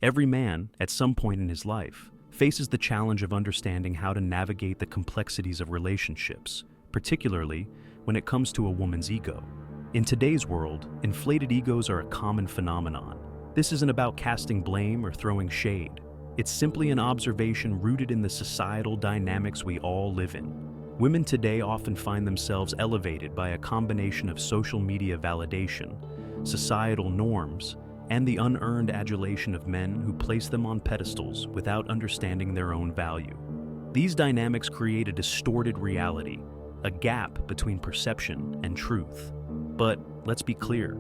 Every man, at some point in his life, faces the challenge of understanding how to navigate the complexities of relationships, particularly when it comes to a woman's ego. In today's world, inflated egos are a common phenomenon. This isn't about casting blame or throwing shade. It's simply an observation rooted in the societal dynamics we all live in. Women today often find themselves elevated by a combination of social media validation, societal norms, and the unearned adulation of men who place them on pedestals without understanding their own value. These dynamics create a distorted reality, a gap between perception and truth. But let's be clear,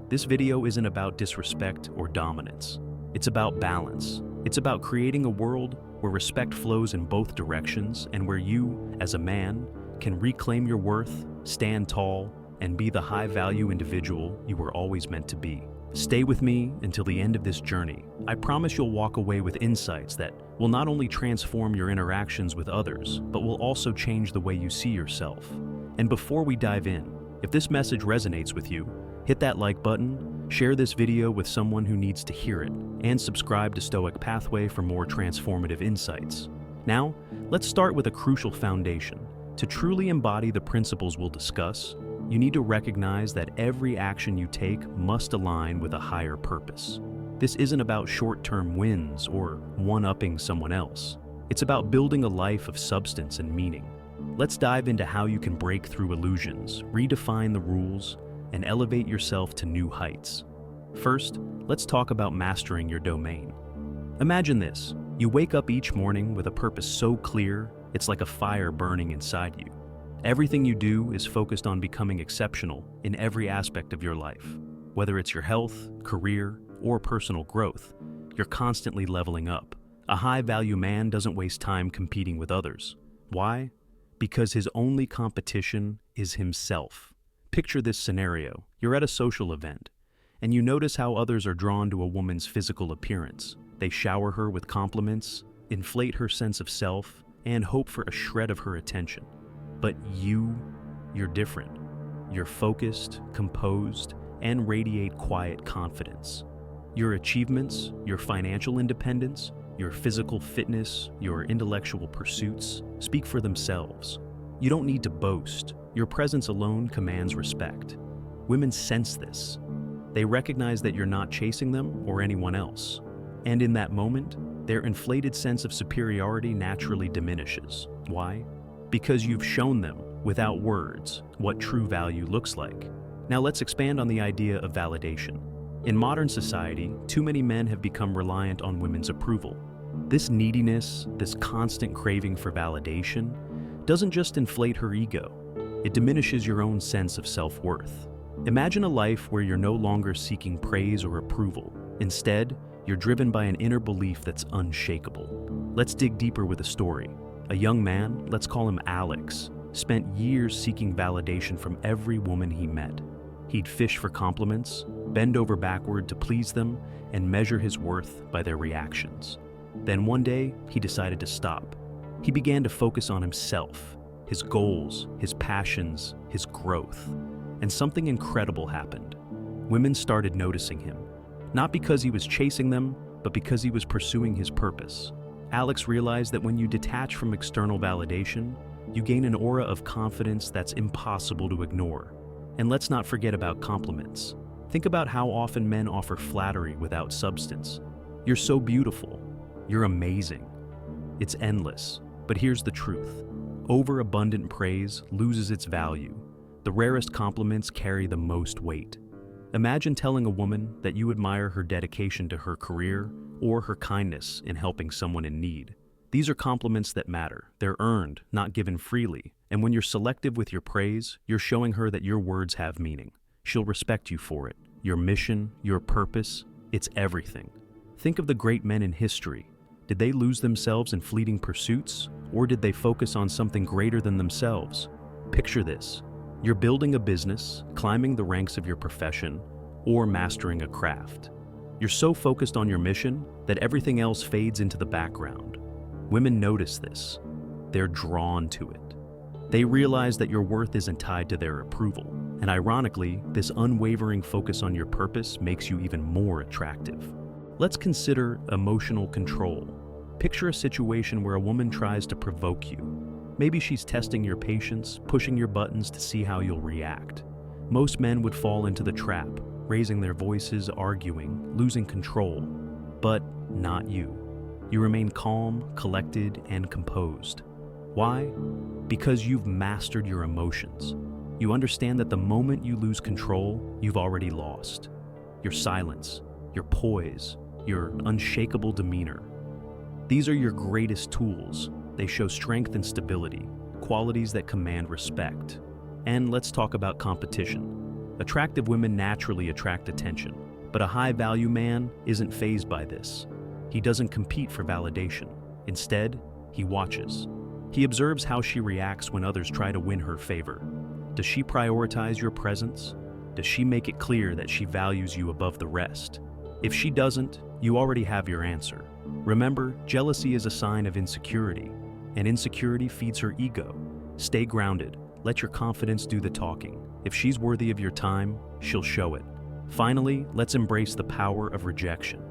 this video isn't about disrespect or dominance. It's about balance. It's about creating a world where respect flows in both directions and where you, as a man, can reclaim your worth, stand tall, and be the high-value individual you were always meant to be. Stay with me until the end of this journey. I promise you'll walk away with insights that will not only transform your interactions with others, but will also change the way you see yourself. And before we dive in, if this message resonates with you, hit that like button, share this video with someone who needs to hear it, and subscribe to Stoic Pathway for more transformative insights. Now, let's start with a crucial foundation. To truly embody the principles we'll discuss, you need to recognize that every action you take must align with a higher purpose. This isn't about short-term wins or one-upping someone else. It's about building a life of substance and meaning. Let's dive into how you can break through illusions, redefine the rules, and elevate yourself to new heights. First, let's talk about mastering your domain. Imagine this. You wake up each morning with a purpose so clear, it's like a fire burning inside you. Everything you do is focused on becoming exceptional in every aspect of your life. Whether it's your health, career, or personal growth, you're constantly leveling up. A high-value man doesn't waste time competing with others. Why? Because his only competition is himself. Picture this scenario. You're at a social event, and you notice how others are drawn to a woman's physical appearance. They shower her with compliments, inflate her sense of self, and hope for a shred of her attention. But you're different. You're focused, composed, and radiate quiet confidence. Your achievements, your financial independence, your physical fitness, your intellectual pursuits speak for themselves. You don't need to boast. Your presence alone commands respect. Women sense this. They recognize that you're not chasing them or anyone else. And in that moment, their inflated sense of superiority naturally diminishes. Why? Because you've shown them, without words, what true value looks like. Now let's expand on the idea of validation. In modern society, too many men have become reliant on women's approval. This neediness, this constant craving for validation, doesn't just inflate her ego, it diminishes your own sense of self-worth. Imagine a life where you're no longer seeking praise or approval. Instead, you're driven by an inner belief that's unshakable. Let's dig deeper with a story. A young man, let's call him Alex, spent years seeking validation from every woman he met. He'd fish for compliments, bend over backward to please them, and measure his worth by their reactions. Then one day, he decided to stop. He began to focus on himself, his goals, his passions, his growth. And something incredible happened. Women started noticing him, not because he was chasing them, but because he was pursuing his purpose. Alex realized that when you detach from external validation, you gain an aura of confidence that's impossible to ignore. And let's not forget about compliments. Think about how often men offer flattery without substance. You're so beautiful. You're amazing. It's endless. But here's the truth. Overabundant praise loses its value. The rarest compliments carry the most weight. Imagine telling a woman that you admire her dedication to her career or her kindness in helping someone in need. These are compliments that matter. They're earned, not given freely. And when you're selective with your praise, you're showing her that your words have meaning. She'll respect you for it. Your mission, your purpose, it's everything. Think of the great men in history. Did they lose themselves in fleeting pursuits, or did they focus on something greater than themselves? Picture this. You're building a business, climbing the ranks of your profession, or mastering a craft. You're so focused on your mission that everything else fades into the background. Women notice this. They're drawn to it. They realize that your worth isn't tied to their approval. And ironically, this unwavering focus on your purpose makes you even more attractive. Let's consider emotional control. Picture a situation where a woman tries to provoke you. Maybe she's testing your patience, pushing your buttons to see how you'll react. Most men would fall into the trap, raising their voices, arguing, losing control. But not you. You remain calm, collected, and composed. Why? Because you've mastered your emotions. You understand that the moment you lose control, you've already lost. Your silence, your poise, your unshakable demeanor. These are your greatest tools. They show strength and stability, qualities that command respect. And let's talk about competition. Attractive women naturally attract attention, but a high-value man isn't fazed by this. He doesn't compete for validation. Instead, he watches. He observes how she reacts when others try to win her favor. Does she prioritize your presence? Does she make it clear that she values you above the rest? If she doesn't, you already have your answer. Remember, jealousy is a sign of insecurity, and insecurity feeds her ego. Stay grounded. Let your confidence do the talking. If she's worthy of your time, she'll show it. Finally, let's embrace the power of rejection.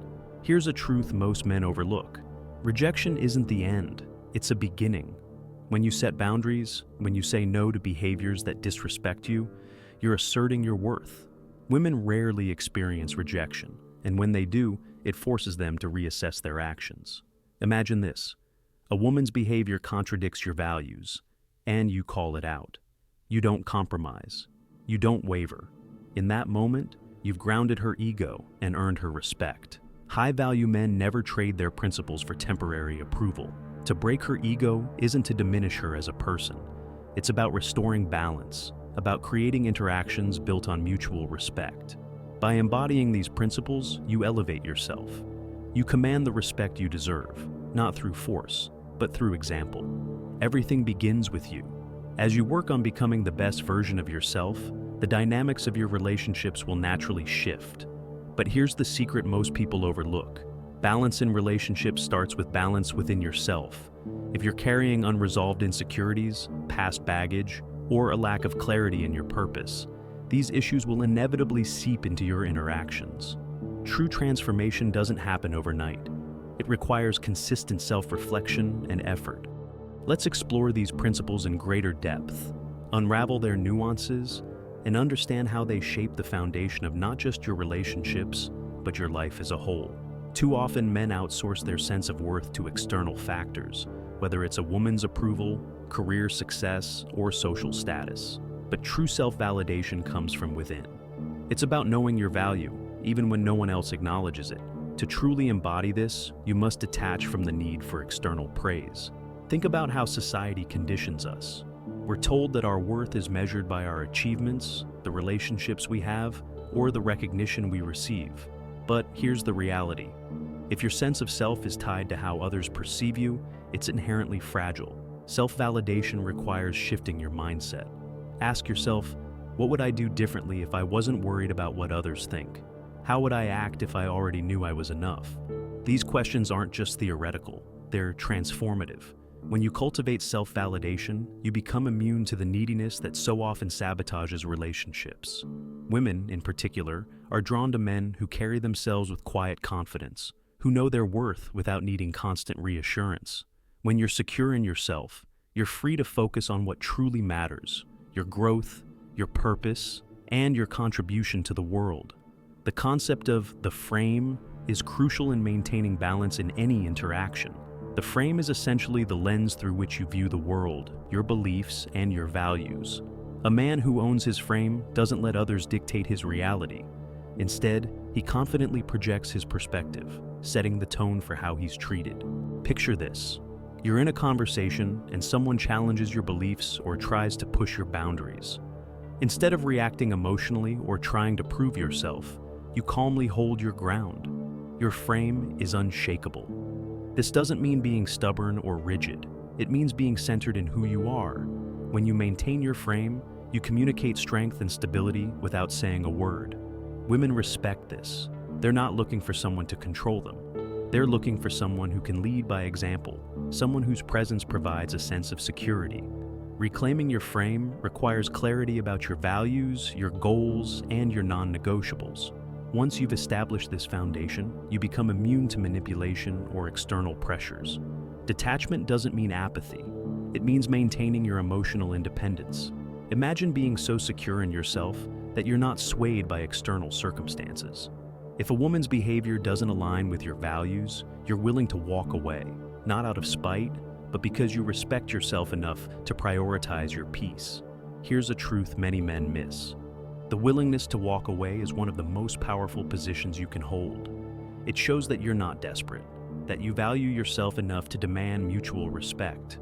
Here's a truth most men overlook. Rejection isn't the end, it's a beginning. When you set boundaries, when you say no to behaviors that disrespect you, you're asserting your worth. Women rarely experience rejection, and when they do, it forces them to reassess their actions. Imagine this. A woman's behavior contradicts your values, and you call it out. You don't compromise. You don't waver. In that moment, you've grounded her ego and earned her respect. High-value men never trade their principles for temporary approval. To break her ego isn't to diminish her as a person. It's about restoring balance, about creating interactions built on mutual respect. By embodying these principles, you elevate yourself. You command the respect you deserve, not through force, but through example. Everything begins with you. As you work on becoming the best version of yourself, the dynamics of your relationships will naturally shift. But here's the secret most people overlook. Balance in relationships starts with balance within yourself. If you're carrying unresolved insecurities, past baggage, or a lack of clarity in your purpose, these issues will inevitably seep into your interactions. True transformation doesn't happen overnight. It requires consistent self-reflection and effort. Let's explore these principles in greater depth, unravel their nuances, and understand how they shape the foundation of not just your relationships, but your life as a whole. Too often, men outsource their sense of worth to external factors, whether it's a woman's approval, career success, or social status. But true self-validation comes from within. It's about knowing your value, even when no one else acknowledges it. To truly embody this, you must detach from the need for external praise. Think about how society conditions us. We're told that our worth is measured by our achievements, the relationships we have, or the recognition we receive. But here's the reality. If your sense of self is tied to how others perceive you, it's inherently fragile. Self-validation requires shifting your mindset. Ask yourself, what would I do differently if I wasn't worried about what others think? How would I act if I already knew I was enough? These questions aren't just theoretical, they're transformative. When you cultivate self-validation, you become immune to the neediness that so often sabotages relationships. Women, in particular, are drawn to men who carry themselves with quiet confidence, who know their worth without needing constant reassurance. When you're secure in yourself, you're free to focus on what truly matters, your growth, your purpose, and your contribution to the world. The concept of the frame is crucial in maintaining balance in any interaction. The frame is essentially the lens through which you view the world, your beliefs, and your values. A man who owns his frame doesn't let others dictate his reality. Instead, he confidently projects his perspective, setting the tone for how he's treated. Picture this. You're in a conversation and someone challenges your beliefs or tries to push your boundaries. Instead of reacting emotionally or trying to prove yourself, you calmly hold your ground. Your frame is unshakable. This doesn't mean being stubborn or rigid. It means being centered in who you are. When you maintain your frame, you communicate strength and stability without saying a word. Women respect this. They're not looking for someone to control them. They're looking for someone who can lead by example, someone whose presence provides a sense of security. Reclaiming your frame requires clarity about your values, your goals, and your non-negotiables. Once you've established this foundation, you become immune to manipulation or external pressures. Detachment doesn't mean apathy. It means maintaining your emotional independence. Imagine being so secure in yourself that you're not swayed by external circumstances. If a woman's behavior doesn't align with your values, you're willing to walk away, not out of spite, but because you respect yourself enough to prioritize your peace. Here's a truth many men miss. The willingness to walk away is one of the most powerful positions you can hold. It shows that you're not desperate, that you value yourself enough to demand mutual respect.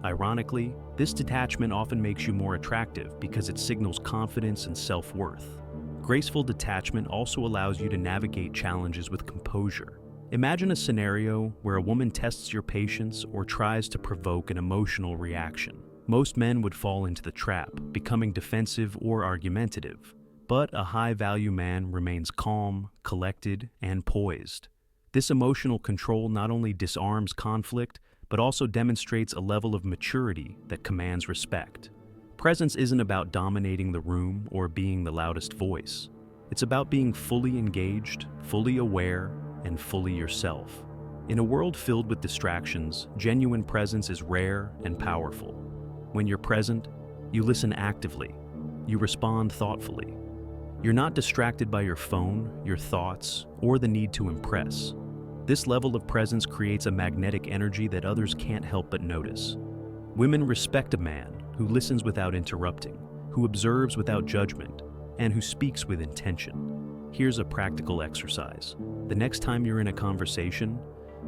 Ironically, this detachment often makes you more attractive because it signals confidence and self-worth. Graceful detachment also allows you to navigate challenges with composure. Imagine a scenario where a woman tests your patience or tries to provoke an emotional reaction. Most men would fall into the trap, becoming defensive or argumentative. But a high-value man remains calm, collected, and poised. This emotional control not only disarms conflict, but also demonstrates a level of maturity that commands respect. Presence isn't about dominating the room or being the loudest voice. It's about being fully engaged, fully aware, and fully yourself. In a world filled with distractions, genuine presence is rare and powerful. When you're present, you listen actively. You respond thoughtfully. You're not distracted by your phone, your thoughts, or the need to impress. This level of presence creates a magnetic energy that others can't help but notice. Women respect a man who listens without interrupting, who observes without judgment, and who speaks with intention. Here's a practical exercise. The next time you're in a conversation,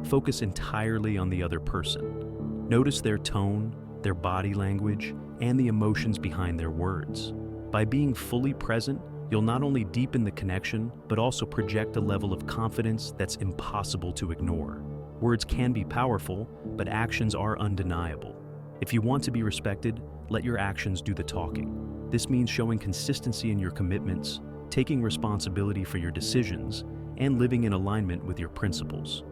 focus entirely on the other person. Notice their tone, their body language, and the emotions behind their words. By being fully present, you'll not only deepen the connection, but also project a level of confidence that's impossible to ignore. Words can be powerful, but actions are undeniable. If you want to be respected, let your actions do the talking. This means showing consistency in your commitments, taking responsibility for your decisions, and living in alignment with your principles.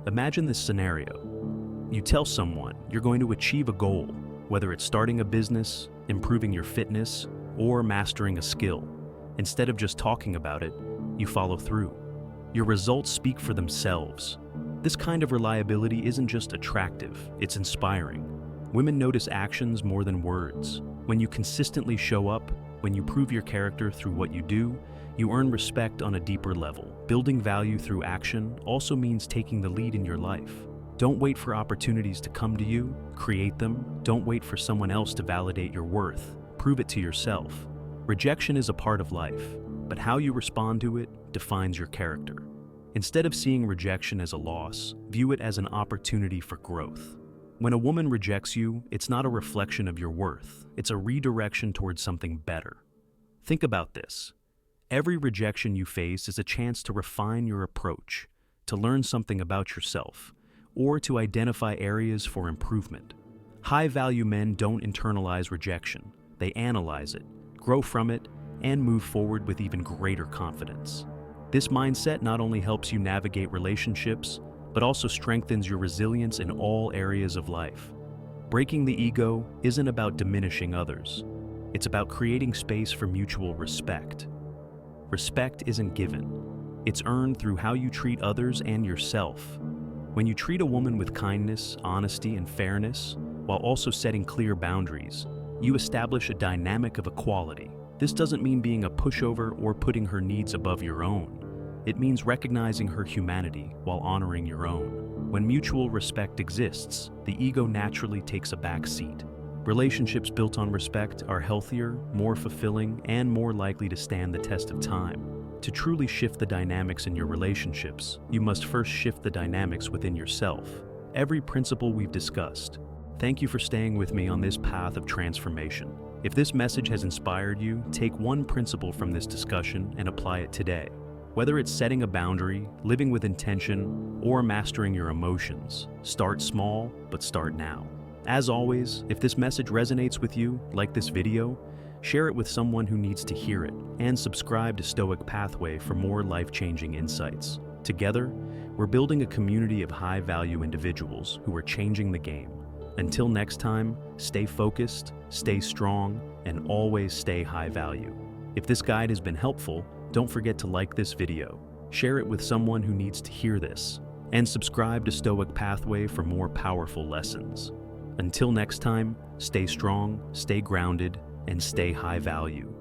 Imagine this scenario. You tell someone you're going to achieve a goal, whether it's starting a business, improving your fitness, or mastering a skill. Instead of just talking about it, you follow through. Your results speak for themselves. This kind of reliability isn't just attractive, it's inspiring. Women notice actions more than words. When you consistently show up, when you prove your character through what you do, you earn respect on a deeper level. Building value through action also means taking the lead in your life. Don't wait for opportunities to come to you, create them. Don't wait for someone else to validate your worth. Prove it to yourself. Rejection is a part of life, but how you respond to it defines your character. Instead of seeing rejection as a loss, view it as an opportunity for growth. When a woman rejects you, it's not a reflection of your worth. It's a redirection towards something better. Think about this. Every rejection you face is a chance to refine your approach, to learn something about yourself, or to identify areas for improvement. High-value men don't internalize rejection. They analyze it, grow from it, and move forward with even greater confidence. This mindset not only helps you navigate relationships, but also strengthens your resilience in all areas of life. Breaking the ego isn't about diminishing others. It's about creating space for mutual respect. Respect isn't given. It's earned through how you treat others and yourself. When you treat a woman with kindness, honesty, and fairness, while also setting clear boundaries, you establish a dynamic of equality. This doesn't mean being a pushover or putting her needs above your own. It means recognizing her humanity while honoring your own. When mutual respect exists, the ego naturally takes a back seat. Relationships built on respect are healthier, more fulfilling, and more likely to stand the test of time. To truly shift the dynamics in your relationships, you must first shift the dynamics within yourself. Every principle we've discussed. Thank you for staying with me on this path of transformation. If this message has inspired you, take one principle from this discussion and apply it today. Whether it's setting a boundary, living with intention, or mastering your emotions, start small, but start now. As always, if this message resonates with you, like this video, share it with someone who needs to hear it, and subscribe to Stoic Pathway for more life-changing insights. Together, we're building a community of high-value individuals who are changing the game. Until next time, stay focused, stay strong, and always stay high value. If this guide has been helpful, Don't forget to like this video, share it with someone who needs to hear this, and subscribe to Stoic Pathway for more powerful lessons. Until next time, stay strong, stay grounded, and stay high value.